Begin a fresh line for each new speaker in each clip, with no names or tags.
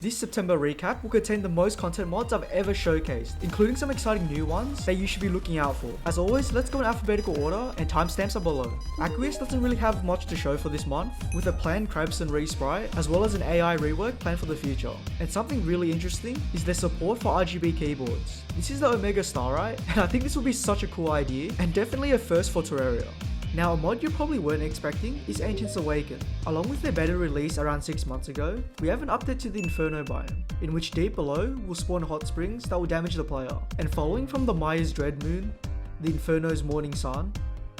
This September recap will contain the most content mods I've ever showcased, including some exciting new ones that you should be looking out for. As always, let's go in alphabetical order and timestamps are below. Aequus doesn't really have much to show for this month, with a planned Krabson resprite as well as an AI rework planned for the future. And something really interesting is their support for RGB keyboards. This is the Omega Starlight, and I think this will be such a cool idea and definitely a first for Terraria. Now, a mod you probably weren't expecting is Ancients Awaken. Along with their beta release around 6 months ago, we have an update to the Inferno biome, in which deep below will spawn hot springs that will damage the player. And following from the Maya's Dread Moon, the Inferno's Morning Sun,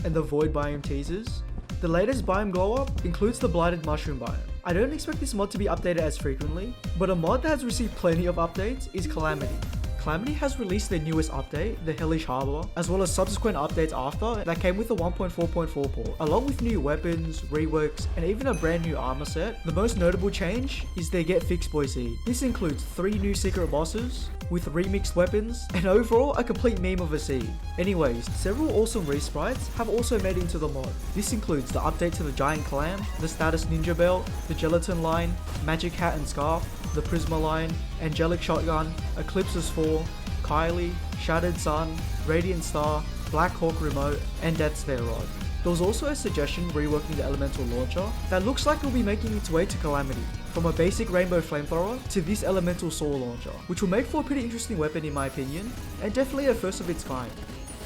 and the Void biome teasers, the latest biome glow up includes the Blighted Mushroom biome. I don't expect this mod to be updated as frequently, but a mod that has received plenty of updates is Calamity. Calamity has released their newest update, the Hellish Harbor, as well as subsequent updates after that came with the 1.4.4 port, along with new weapons, reworks, and even a brand new armor set. The most notable change is their Get Fixed Boy seed. This includes 3 new secret bosses, with remixed weapons, and overall a complete meme of a seed. Anyways, several awesome resprites have also made it into the mod. This includes the update to the Giant Clam, the Status Ninja Belt, the Gelatin line, Magic Hat and Scarf, the Prisma line, Angelic Shotgun, Eclipse's 4, Kylie, Shattered Sun, Radiant Star, Black Hawk Remote, and Death's Stair Rod. There was also a suggestion reworking the Elemental Launcher that looks like it will be making its way to Calamity, from a basic Rainbow Flamethrower to this Elemental Soul Launcher, which will make for a pretty interesting weapon in my opinion, and definitely a first of its kind.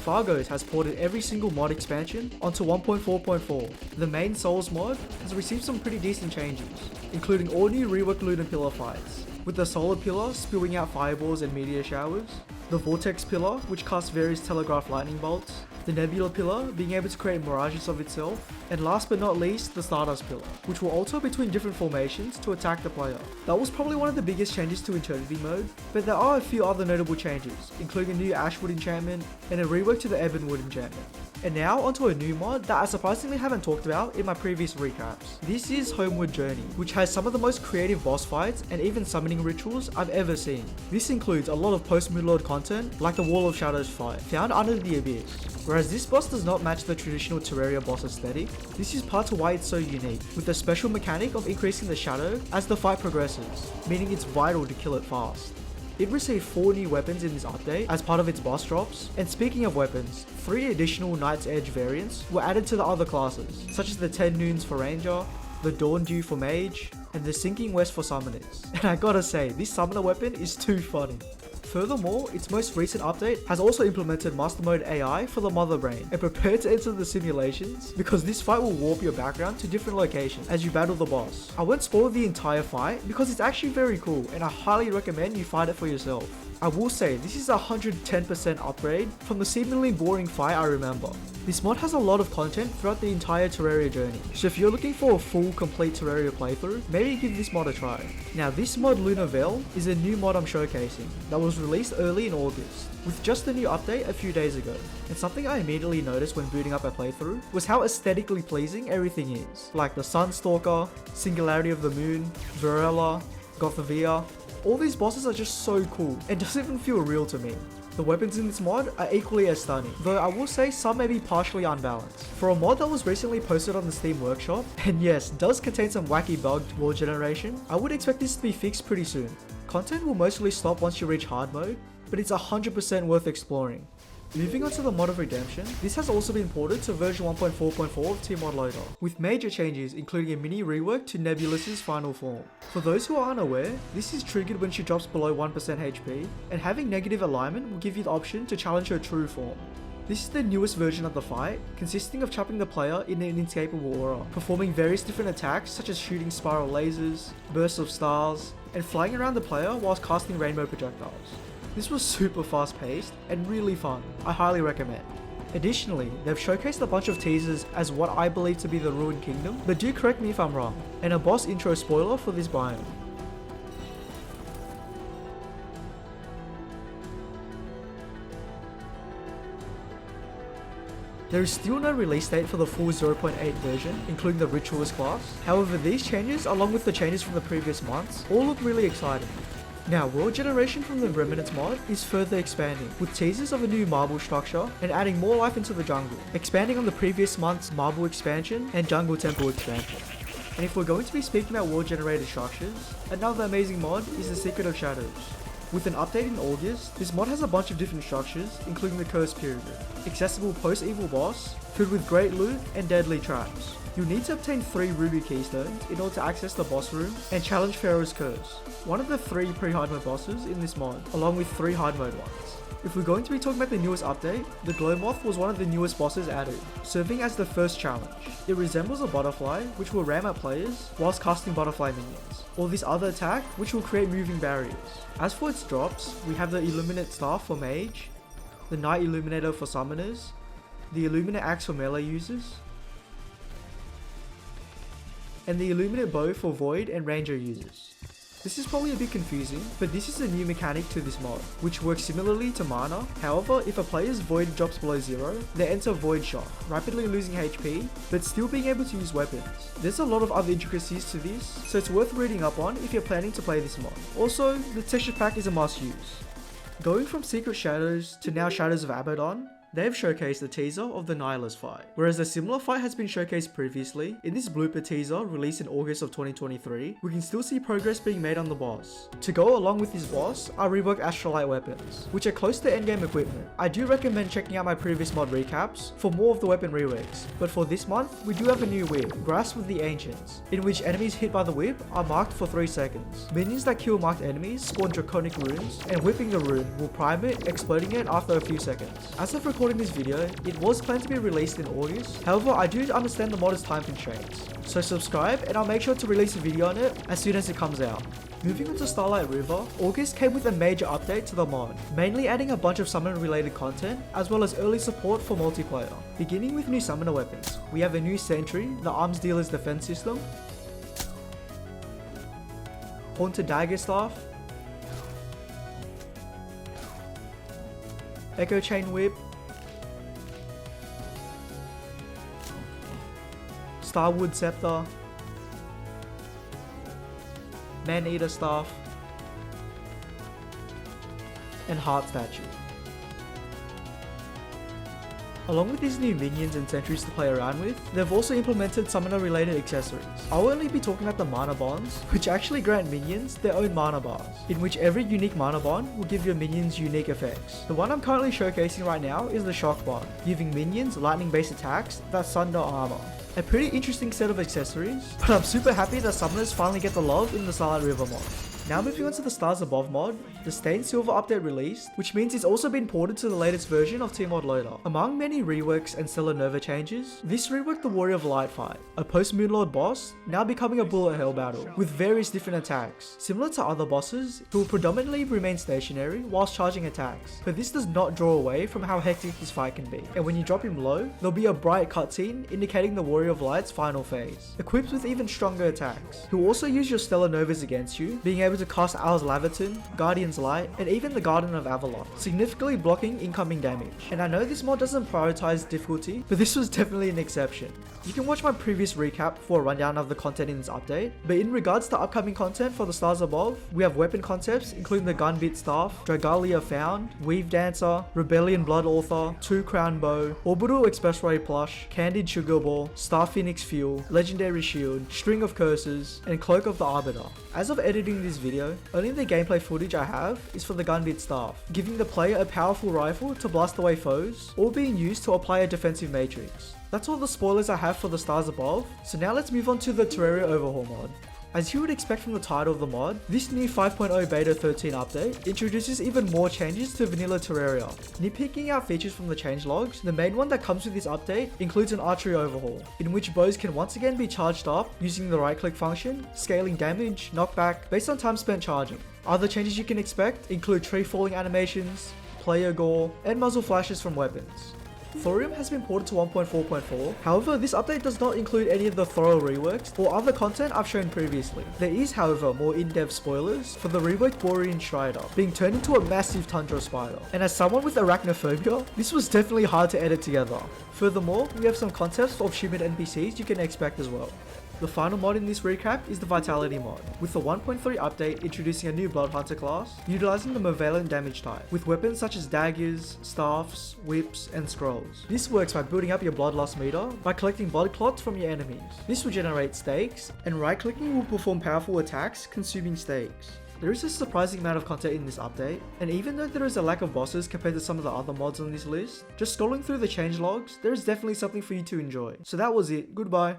Fargos has ported every single mod expansion onto 1.4.4. The main Souls mod has received some pretty decent changes, including all new reworked Lunar Pillar fights, with the Solar Pillar spewing out fireballs and meteor showers, the Vortex Pillar which casts various telegraph lightning bolts, the Nebula Pillar being able to create mirages of itself, and last but not least, the Stardust Pillar, which will alter between different formations to attack the player. That was probably one of the biggest changes to Eternity mode, but there are a few other notable changes, including a new Ashwood enchantment and a rework to the Ebonwood enchantment. And now onto a new mod that I surprisingly haven't talked about in my previous recaps. This is Homeward Journey, which has some of the most creative boss fights and even summoning rituals I've ever seen. This includes a lot of post-Moonlord content like the Wall of Shadows fight, found under the Abyss. Whereas this boss does not match the traditional Terraria boss aesthetic, this is part of why it's so unique, with the special mechanic of increasing the shadow as the fight progresses, meaning it's vital to kill it fast. It received 4 new weapons in this update as part of its boss drops, and speaking of weapons, 3 additional Knight's Edge variants were added to the other classes, such as the 10 Noons for Ranger, the Dawn Dew for Mage, and the Sinking West for Summoners. And I gotta say, this summoner weapon is too funny. Furthermore, its most recent update has also implemented Master Mode AI for the Mother Brain, and prepare to enter the simulations because this fight will warp your background to different locations as you battle the boss. I won't spoil the entire fight because it's actually very cool and I highly recommend you fight it for yourself. I will say this is a 110% upgrade from the seemingly boring fight I remember. This mod has a lot of content throughout the entire Terraria journey, so if you're looking for a full complete Terraria playthrough, maybe give this mod a try. Now this mod Lunar Veil is a new mod I'm showcasing that was released early in August, with just a new update a few days ago. And something I immediately noticed when booting up a playthrough was how aesthetically pleasing everything is, like the Sunstalker, Singularity of the Moon, Varela, Gothavia. All these bosses are just so cool and doesn't even feel real to me. The weapons in this mod are equally as stunning, though I will say some may be partially unbalanced. For a mod that was recently posted on the Steam Workshop, and yes, does contain some wacky bugged world generation, I would expect this to be fixed pretty soon. Content will mostly stop once you reach hard mode, but it's 100% worth exploring. Moving on to the Mod of Redemption, this has also been ported to version 1.4.4 of T-Mod Loader, with major changes including a mini rework to Nebulus's final form. For those who are unaware, this is triggered when she drops below 1% HP, and having negative alignment will give you the option to challenge her true form. This is the newest version of the fight, consisting of trapping the player in an inescapable aura, performing various different attacks such as shooting spiral lasers, bursts of stars, and flying around the player whilst casting rainbow projectiles. This was super fast paced and really fun, I highly recommend. Additionally, they've showcased a bunch of teasers as what I believe to be the Ruined Kingdom, but do correct me if I'm wrong, and a boss intro spoiler for this biome. There is still no release date for the full 0.8 version, including the Ritualist class. However, these changes, along with the changes from the previous months, all look really exciting. Now, world generation from the Remnants Mod is further expanding, with teasers of a new marble structure and adding more life into the jungle, expanding on the previous month's marble expansion and jungle temple expansion. And if we're going to be speaking about world generated structures, another amazing mod is the Secret of Shadows. With an update in August, this mod has a bunch of different structures, including the Cursed Pyramid, accessible post-evil boss, filled with great loot and deadly traps. You'll need to obtain 3 ruby keystones in order to access the boss room and challenge Pharaoh's Curse, one of the 3 pre-hard mode bosses in this mod, along with 3 hard mode ones. If we're going to be talking about the newest update, the Glow Moth was one of the newest bosses added, serving as the first challenge. It resembles a butterfly, which will ram at players whilst casting butterfly minions, or this other attack which will create moving barriers. As for its drops, we have the Illuminate Staff for Mage, the Night Illuminator for Summoners, the Illuminate Axe for melee users, and the Illuminate Bow for Void and Ranger users. This is probably a bit confusing, but this is a new mechanic to this mod, which works similarly to Mana. However, if a player's Void drops below 0, they enter Void Shock, rapidly losing HP, but still being able to use weapons. There's a lot of other intricacies to this, so it's worth reading up on if you're planning to play this mod. Also, the texture pack is a must use. Going from Secret Shadows to now Shadows of Abaddon, they have showcased a teaser of the Nihilist fight. Whereas a similar fight has been showcased previously, in this blooper teaser released in August of 2023, we can still see progress being made on the boss. To go along with this boss are reworked Astrolite weapons, which are close to endgame equipment. I do recommend checking out my previous mod recaps for more of the weapon reworks, but for this month, we do have a new whip, Grasp with the Ancients, in which enemies hit by the whip are marked for 3 seconds. Minions that kill marked enemies spawn draconic runes, and whipping the rune will prime it, exploding it after a few seconds. As of recording this video, it was planned to be released in August. However, I do understand the mod is time constraints. So subscribe and I'll make sure to release a video on it as soon as it comes out. Moving on to Starlight River, August came with a major update to the mod, mainly adding a bunch of summon related content as well as early support for multiplayer. Beginning with new summoner weapons, we have a new Sentry, the arms dealer's defense system, Haunted Dagger Staff, Echo Chain Whip, Starwood Scepter, Man-Eater Staff, and Heart Statue. Along with these new minions and sentries to play around with, they've also implemented summoner related accessories. I'll only be talking about the mana bonds, which actually grant minions their own mana bars, in which every unique mana bond will give your minions unique effects. The one I'm currently showcasing right now is the Shock Bond, giving minions lightning based attacks that sunder armor. A pretty interesting set of accessories, but I'm super happy that summoners finally get the love in the Starlight River mod. Now moving on to the Stars Above mod, the Stained Silver update released, which means it's also been ported to the latest version of T-Mod Loader. Among many reworks and Stellar Nova changes, this reworked the Warrior of Light fight, a post-Moonlord boss now becoming a bullet hell battle, with various different attacks. Similar to other bosses, he will predominantly remain stationary whilst charging attacks, but this does not draw away from how hectic this fight can be. And when you drop him low, there'll be a bright cutscene indicating the Warrior of Light's final phase, equipped with even stronger attacks. He'll also use your Stellar Novas against you, being able to cast Owl's Laverton, Guardian's Light, and even the Garden of Avalon, significantly blocking incoming damage. And I know this mod doesn't prioritize difficulty, but this was definitely an exception. You can watch my previous recap for a rundown of the content in this update, but in regards to upcoming content for the Stars Above, we have weapon concepts including the Gunbit Staff, Dragalia Found, Weave Dancer, Rebellion Blood Author, 2 Crown Bow, Orbital Expressway Plush, Candied Sugar Ball, Star Phoenix Fuel, Legendary Shield, String of Curses, and Cloak of the Arbiter. As of editing this video, only the gameplay footage I have is for the Gunbit Staff, giving the player a powerful rifle to blast away foes, or being used to apply a defensive matrix. That's all the spoilers I have for the Stars Above, so now let's move on to the Terraria Overhaul mod. As you would expect from the title of the mod, this new 5.0 Beta 13 update introduces even more changes to vanilla Terraria. Nitpicking out features from the changelogs, the main one that comes with this update includes an archery overhaul, in which bows can once again be charged up using the right click function, scaling damage, knockback, based on time spent charging. Other changes you can expect include tree falling animations, player gore, and muzzle flashes from weapons. Thorium has been ported to 1.4.4, however this update does not include any of the thorough reworks or other content I've shown previously. There is however more in-depth spoilers for the reworked Borean Strider being turned into a massive tundra spider, and as someone with arachnophobia, this was definitely hard to edit together. Furthermore, we have some concepts of human NPCs you can expect as well. The final mod in this recap is the Vitality Mod, with the 1.3 update introducing a new Blood Hunter class, utilizing the Movalent damage type, with weapons such as daggers, staffs, whips, and scrolls. This works by building up your bloodlust meter by collecting blood clots from your enemies. This will generate stakes, and right-clicking will perform powerful attacks, consuming stakes. There is a surprising amount of content in this update, and even though there is a lack of bosses compared to some of the other mods on this list, just scrolling through the changelogs, there is definitely something for you to enjoy. So that was it, goodbye.